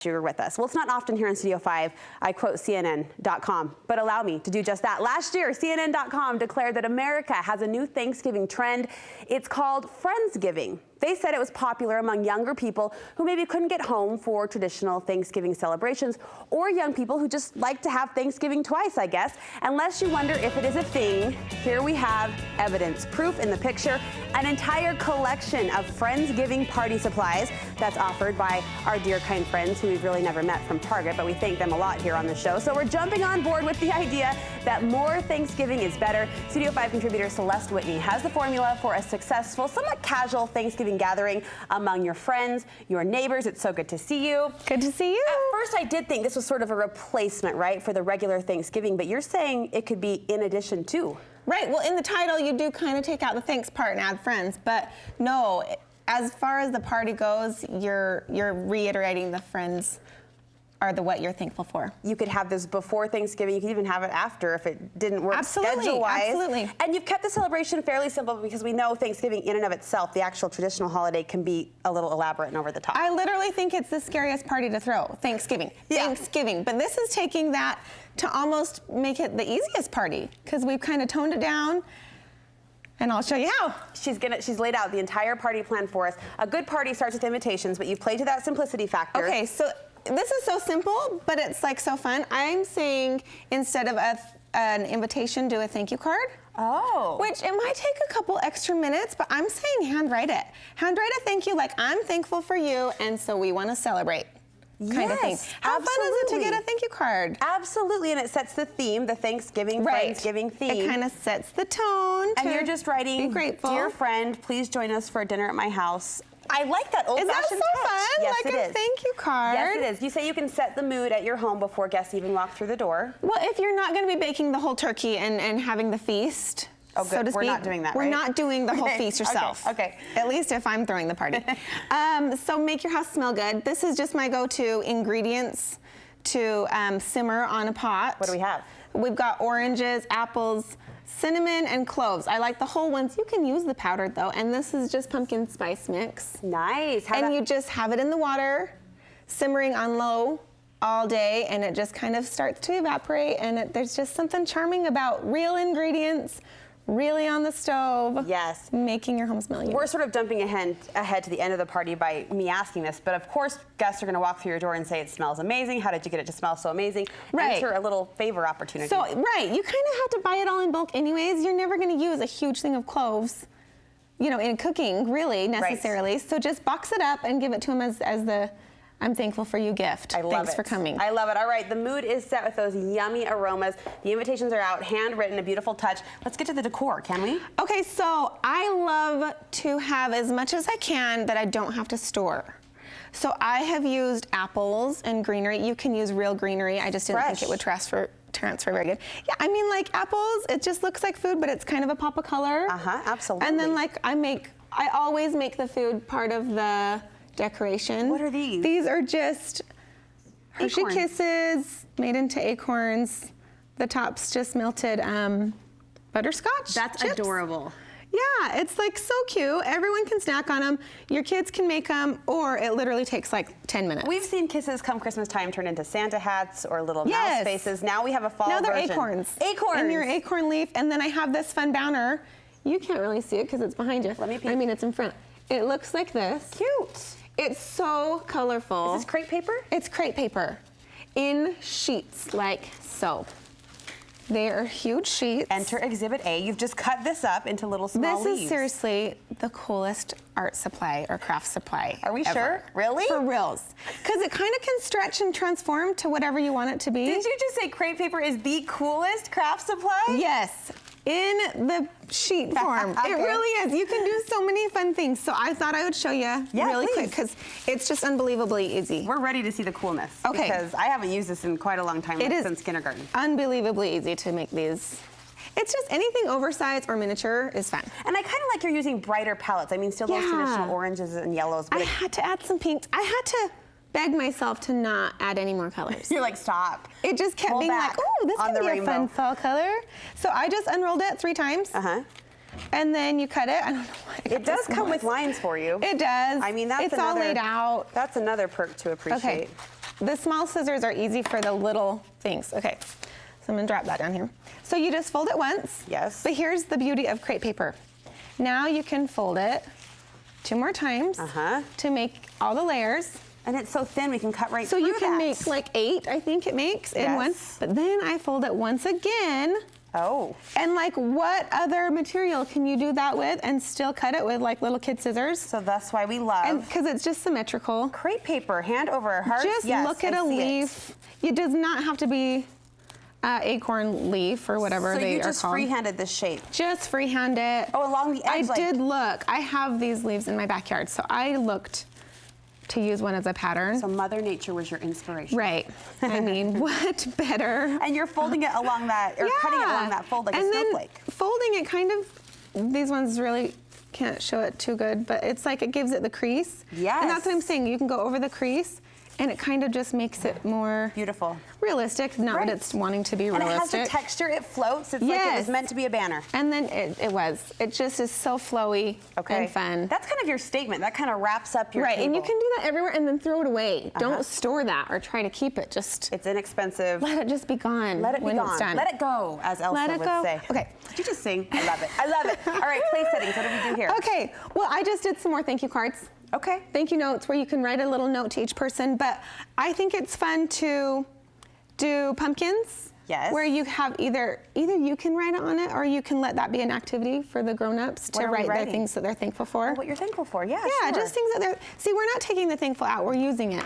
you were with us. Well, it's not often here in Studio 5 I quote CNN.com, but allow me to do just that. Last year, CNN.com declared that America has a new Thanksgiving trend. It's called Friendsgiving. They said it was popular among younger people who maybe couldn't get home for traditional Thanksgiving celebrations, or young people who just like to have Thanksgiving twice, I guess. Unless you wonder if it is a thing, here we have evidence, proof in the picture, an entire collection of Friendsgiving party supplies that's offered by our dear kind friends who we've really never met from Target, but we thank them a lot here on the show. So we're jumping on board with the idea that more Thanksgiving is better. Studio 5 contributor Celeste Whitney has the formula for a successful, somewhat casual Thanksgiving gathering among your friends, your neighbors. It's so good to see you. Good to see you. At first, I did think this was sort of a replacement, right, for the regular Thanksgiving, but you're saying it could be in addition to. Right. Well, in the title, you do kind of take out the thanks part and add friends, but no, as far as the party goes, you're reiterating the friends are what you're thankful for. You could have this before Thanksgiving. You could even have it after if it didn't work schedule-wise. Absolutely. And you've kept the celebration fairly simple because we know Thanksgiving in and of itself, the actual traditional holiday, can be a little elaborate and over the top. I literally think it's the scariest party to throw, Thanksgiving. Yeah. Thanksgiving. But this is taking that to almost make it the easiest party because we've kind of toned it down. And I'll show you how. She's laid out the entire party plan for us. A good party starts with invitations, but you've played to that simplicity factor. Okay, so this is so simple, but it's like so fun. I'm saying instead of an invitation, do a thank you card. Oh. Which it might take a couple extra minutes, but I'm saying handwrite it. Handwrite a thank you like I'm thankful for you, and so we want to celebrate. Kind of thing. How fun is it to get a thank you card? Absolutely, and it sets the theme, the Thanksgiving, Friendsgiving theme. It kind of sets the tone. And you're just writing, be grateful. Dear friend, please join us for dinner at my house. I like that old-fashioned touch. Is that so fun? Yes, like it a is. thank you card. Yes, it is. You say you can set the mood at your home before guests even walk through the door. Well, if you're not going to be baking the whole turkey and having the feast, oh, good. so to speak. We're not doing that, We're right? not doing the whole feast yourself. Okay. At least if I'm throwing the party. So make your house smell good. This is just my go-to ingredients to simmer on a pot. What do we have? We've got oranges, apples, cinnamon, and cloves. I like the whole ones. You can use the powdered though, and this is just pumpkin spice mix. Nice. You just have it in the water, simmering on low all day, and it just kind of starts to evaporate, and there's just something charming about real ingredients, really on the stove. Yes. Making your home smell unique. We're sort of jumping ahead to the end of the party by me asking this, but of course guests are going to walk through your door and say it smells amazing. How did you get it to smell so amazing? Right. Enter a little favor opportunity. So, right, you kind of have to buy it all in bulk anyways. You're never going to use a huge thing of cloves, you know, in cooking, really, necessarily. Right. So just box it up and give it to them as the I'm thankful for you gift. I love Thanks it. for coming. I love it. All right, the mood is set with those yummy aromas. The invitations are out, handwritten, a beautiful touch. Let's get to the decor, can we? Okay, so I love to have as much as I can that I don't have to store. So I have used apples and greenery. You can use real greenery. I just didn't think it would transfer very good. Yeah, I mean, like apples, it just looks like food, but it's kind of a pop of color. Absolutely. And then like I always make the food part of the decoration. What are these? These are just Hershey Kisses made into acorns. The top's just melted butterscotch. That's chips. adorable. Yeah, it's like so cute. Everyone can snack on them. Your kids can make them, or it literally takes like 10 minutes. We've seen kisses come Christmas time turn into Santa hats or little mouse faces. Now we have a fall version. Now they're acorns. Acorns. And your acorn leaf. And then I have this fun banner. You can't really see it because it's behind you. Let me peek. I mean, it's in front. It looks like this. Cute. It's so colorful. Is this crepe paper? It's crepe paper in sheets like so. They are huge sheets. Enter Exhibit A. You've just cut this up into little small leaves. This is seriously the coolest art supply or craft supply. Are we ever. sure? Really? For reals. Because it kind of can stretch and transform to whatever you want it to be. Did you just say crepe paper is the coolest craft supply? Yes. In the sheet form. Okay. It really is. You can do so many fun things. So I thought I would show you really quick because it's just unbelievably easy. We're ready to see the coolness. Okay. Because I haven't used this in quite a long time, since kindergarten. Unbelievably easy to make these. It's just anything oversized or miniature is fun. And I kind of like you're using brighter palettes. I mean, still those traditional oranges and yellows. But I had to add some pinks. I had to beg myself to not add any more colors. You're like, stop. It just kept being like, oh, this can be a fun fall color. So I just unrolled it 3 times. And then you cut it. I don't know why. It does come with lines for you. It does. I mean, it's all laid out. That's another perk to appreciate. Okay. the small scissors are easy for the little things. Okay, so I'm gonna drop that down here. So you just fold it once. Yes. But here's the beauty of crepe paper. Now you can fold it 2 more times to make all the layers. And it's so thin, we can cut right through So you can that. make like 8, I think it makes, in one. But then I fold it once again. Oh. And like, what other material can you do that with and still cut it with like little kid scissors? So that's why we love. Because it's just symmetrical. Crepe paper, hand over heart. Just look at a leaf. It does not have to be acorn leaf or whatever they are called. So you just freehanded this shape? Just freehand it. Oh, along the edge. I did look. I have these leaves in my backyard, so I looked to use one as a pattern. So Mother Nature was your inspiration. Right. I mean, what better? And you're folding it along that, or cutting it along that fold like a snowflake. And then folding it kind of, these ones really can't show it too good, but it's like it gives it the crease. Yes. And that's what I'm saying. You can go over the crease, and it kind of just makes it more beautiful, realistic. Not what it's wanting to be realistic. And it has the texture. It floats. It's like it was meant to be a banner. And then it was. It just is so flowy and fun. That's kind of your statement. That kind of wraps up your table. And you can do that everywhere and then throw it away. Don't store that or try to keep it. Just it's inexpensive. Let it just be gone. Let it be gone. It's done. Let it go, as Elsa would say. Okay. Did you just sing? I love it. I love it. All right, place settings. What do we do here? Okay. Well, I just did some more thank you cards. Okay. Thank you notes where you can write a little note to each person, but I think it's fun to do pumpkins. Yes. Where you have either you can write on it or you can let that be an activity for the grown-ups to write their things that they're thankful for. Oh, what you're thankful for, yeah. Yeah, just things that they're, see, we're not taking the thankful out, we're using it.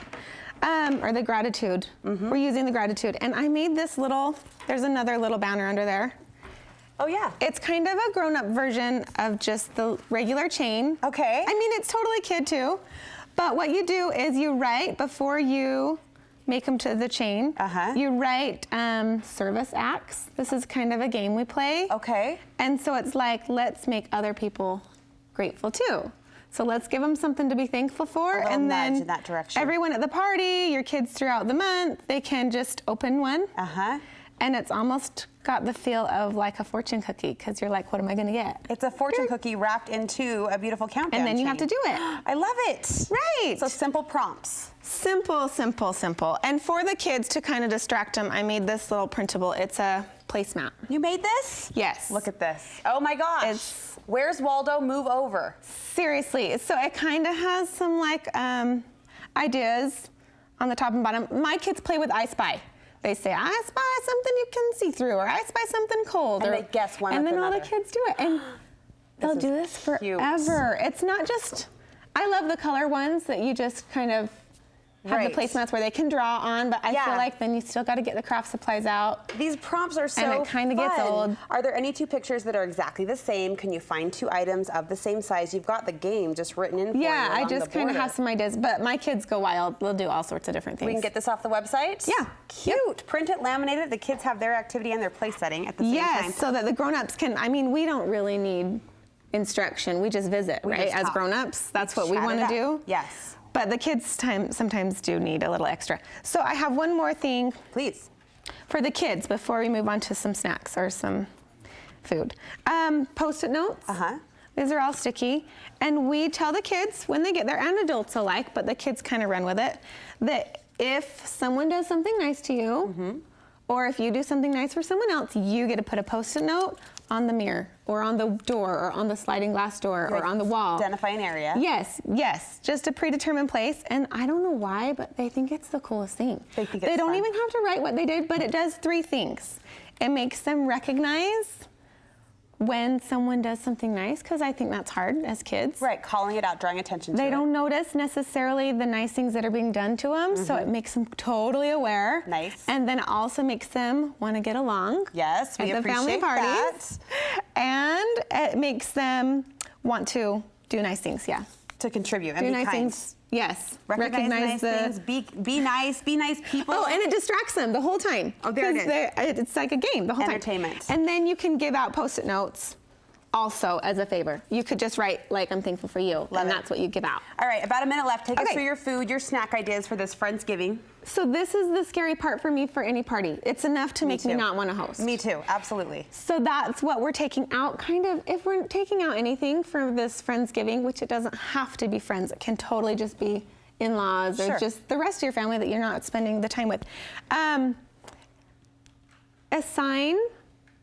Or the gratitude. We're using the gratitude. And I made this little, there's another little banner under there. Oh, yeah. It's kind of a grown-up version of just the regular chain. Okay. I mean, it's totally kid, too. But what you do is you write before you make them to the chain. You write service acts. This is kind of a game we play. Okay. And so it's like, let's make other people grateful, too. So let's give them something to be thankful for. And then in that direction. Everyone at the party, your kids throughout the month, they can just open one. And it's almost got the feel of like a fortune cookie because you're like, what am I going to get? It's a fortune cookie wrapped into a beautiful countdown And then you chain. have to do it. I love it. Right. So simple prompts. Simple, simple, simple. And for the kids to kind of distract them, I made this little printable. It's a placemat. You made this? Yes. Look at this. Oh my gosh. Where's Waldo? Move over. Seriously. So it kind of has some like ideas on the top and bottom. My kids play with I Spy. They say, I spy something you can see through, or I spy something cold. And they guess one and with then another. All the kids do it. And they'll do this forever. It's not just, I love the color ones that you just kind of have the placemats where they can draw on, but I feel like then you still got to get the craft supplies out. These prompts are so And it kind of gets old. Are there any 2 pictures that are exactly the same? Can you find 2 items of the same size? You've got the game just written in for you. Yeah, I just kind of have some ideas, but my kids go wild. They'll do all sorts of different things. We can get this off the website? Yeah. Cute. Print it, laminate it. The kids have their activity and their place setting at the same time. Yes, so that the grown-ups can, I mean, we don't really need instruction. We just visit, right? As grown-ups, that's what we want to do. Yes. But the kids sometimes do need a little extra. So I have one more thing. Please. For the kids before we move on to some snacks or some food. Post-it notes. These are all sticky. And we tell the kids when they get there, and adults alike, but the kids kind of run with it, that if someone does something nice to you, or if you do something nice for someone else, you get to put a Post-it note on the mirror, or on the door, or on the sliding glass door, or on the wall. Identify an area. Yes, yes, just a predetermined place. And I don't know why, but they think it's the coolest thing. They think they don't even have to write what they did, but it does 3 things. It makes them recognize when someone does something nice, because I think that's hard as kids. Right, calling it out, drawing attention to it. They don't notice necessarily the nice things that are being done to them, so it makes them totally aware. Nice. And then it also makes them want to get along. Yes, we at the family parties. And it makes them want to do nice things, to contribute and do be nice kind. things. Yes. Recognize nice things. Be nice people. Oh, and it distracts them the whole time. Oh, there it is. It's like a game the whole Entertainment. time. And then you can give out Post-it notes also as a favor. You could just write, like, I'm thankful for you, and that's what you give out. All right, about a minute left. Take us through your food, your snack ideas for this Friendsgiving. So this is the scary part for me for any party. It's enough to make me not want to host. Me too, absolutely. So that's what we're taking out, kind of, if we're taking out anything for this Friendsgiving, which it doesn't have to be friends, it can totally just be in-laws or Sure. just the rest of your family that you're not spending the time with. A sign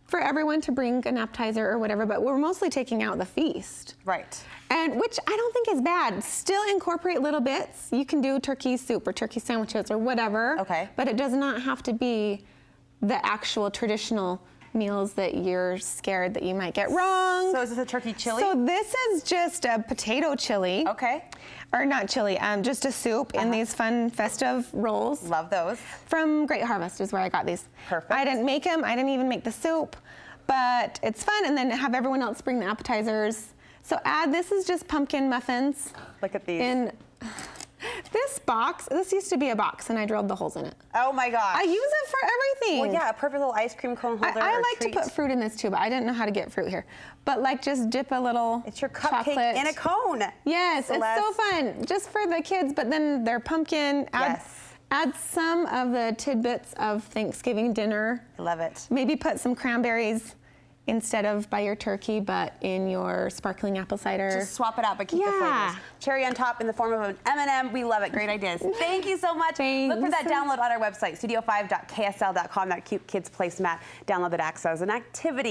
for everyone to bring an appetizer or whatever, but we're mostly taking out the feast. Right. And which I don't think is bad. Still incorporate little bits. You can do turkey soup or turkey sandwiches or whatever. Okay. But it does not have to be the actual traditional meals that you're scared that you might get wrong. So is this a turkey chili? So this is just a potato chili. Okay. Or not chili, just a soup in these fun festive rolls. Love those. From Great Harvest is where I got these. Perfect. I didn't make them. I didn't even make the soup, but it's fun. And then have everyone else bring the appetizers. So this is just pumpkin muffins. Look at these. In this box, this used to be a box and I drilled the holes in it. Oh my gosh. I use it for everything. Well, yeah, a perfect little ice cream cone holder. I or like treat. to put fruit in this too, but I didn't know how to get fruit here. But like just dip a little It's your cupcake chocolate in a cone. Yes, Celeste. it's so fun. Just for the kids, but then they're pumpkin. Add some of the tidbits of Thanksgiving dinner. I love it. Maybe put some cranberries instead of by your turkey, but in your sparkling apple cider. Just swap it out, but keep the flavors. Cherry on top in the form of an M&M. We love it. Great ideas. Thank you so much. Thanks. Look for that download on our website, studio5.ksl.com. That cute kids placemat. Download that acts as an activity.